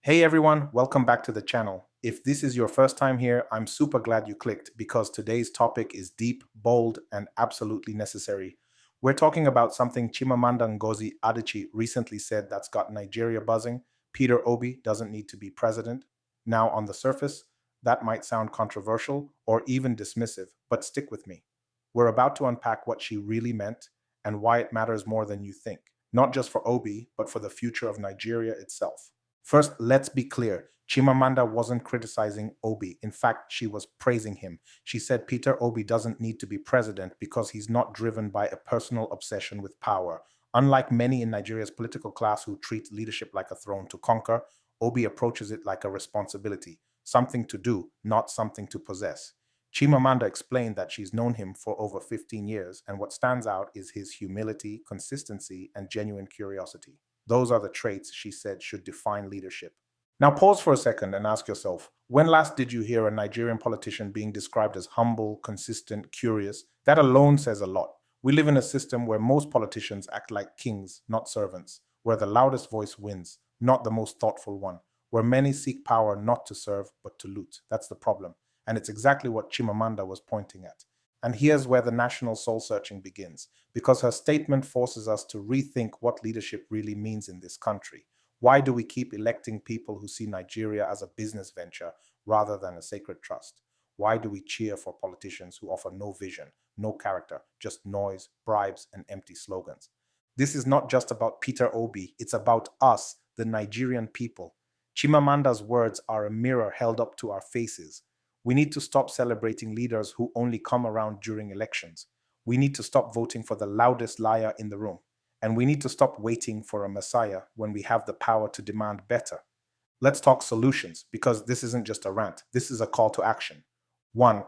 Hey everyone, welcome back to the channel. If this is your first time here, I'm super glad you clicked because today's topic is deep, bold, and absolutely necessary. We're talking about something Chimamanda Ngozi Adichie recently said that's got Nigeria buzzing. Peter Obi doesn't need to be president. Now, on the surface, that might sound controversial or even dismissive, but stick with me. We're about to unpack what she really meant and why it matters more than you think, not just for Obi, but for the future of Nigeria itself. First, let's be clear. Chimamanda wasn't criticizing Obi. In fact, she was praising him. She said Peter Obi doesn't need to be president because he's not driven by a personal obsession with power. Unlike many in Nigeria's political class who treat leadership like a throne to conquer, Obi approaches it like a responsibility, something to do, not something to possess. Chimamanda explained that she's known him for over 15 years, and what stands out is his humility, consistency, and genuine curiosity. Those are the traits she said should define leadership. Now, pause for a second and ask yourself, when last did you hear a Nigerian politician being described as humble, consistent, curious? That alone says a lot. We live in a system where most politicians act like kings, not servants, where the loudest voice wins, not the most thoughtful one, where many seek power not to serve, but to loot. That's the problem. And it's exactly what Chimamanda was pointing at. And here's where the national soul searching begins, because her statement forces us to rethink what leadership really means in this country. Why do we keep electing people who see Nigeria as a business venture rather than a sacred trust? Why do we cheer for politicians who offer no vision, no character, just noise, bribes, and empty slogans? This is not just about Peter Obi, it's about us, the Nigerian people. Chimamanda's words are a mirror held up to our faces. We need to stop celebrating leaders who only come around during elections. We need to stop voting for the loudest liar in the room. And we need to stop waiting for a messiah when we have the power to demand better. Let's talk solutions, because this isn't just a rant, this is a call to action. One,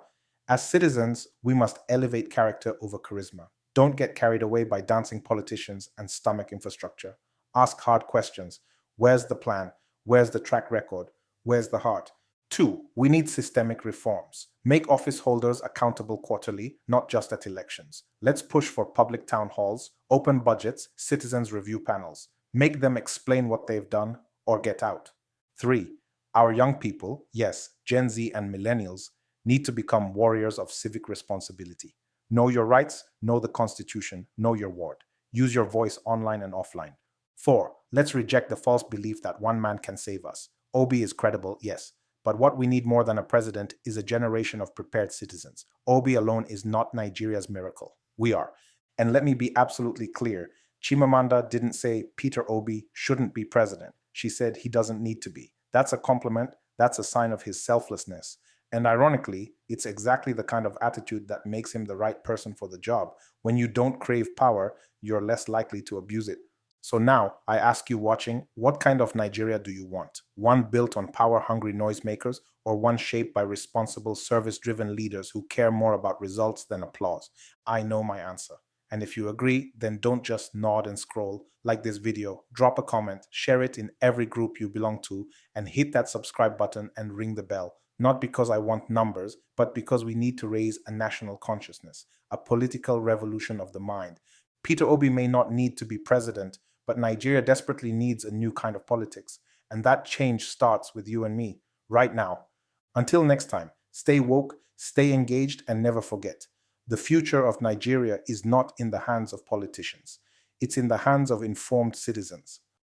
as citizens, we must elevate character over charisma. Don't get carried away by dancing politicians and stomach infrastructure. Ask hard questions. Where's the plan? Where's the track record? Where's the heart? Two, we need systemic reforms. Make office holders accountable quarterly, not just at elections. Let's push for public town halls, open budgets, citizens review panels. Make them explain what they've done or get out. Three, our young people, yes, Gen Z and millennials, need to become warriors of civic responsibility. Know your rights, know the Constitution, know your ward. Use your voice online and offline. Four, let's reject the false belief that one man can save us. Obi is credible, yes. But what we need more than a president is a generation of prepared citizens. Obi alone is not Nigeria's miracle. We are. And let me be absolutely clear. Chimamanda didn't say Peter Obi shouldn't be president. She said he doesn't need to be. That's a compliment. That's a sign of his selflessness. And ironically, it's exactly the kind of attitude that makes him the right person for the job. When you don't crave power, you're less likely to abuse it. So now, I ask you watching, what kind of Nigeria do you want? One built on power-hungry noisemakers, or one shaped by responsible, service-driven leaders who care more about results than applause? I know my answer. And if you agree, then don't just nod and scroll. Like this video, drop a comment, share it in every group you belong to, and hit that subscribe button and ring the bell. Not because I want numbers, but because we need to raise a national consciousness, a political revolution of the mind. Peter Obi may not need to be president, but Nigeria desperately needs a new kind of politics. And that change starts with you and me, right now. Until next time, stay woke, stay engaged, and never forget. The future of Nigeria is not in the hands of politicians. It's in the hands of informed citizens.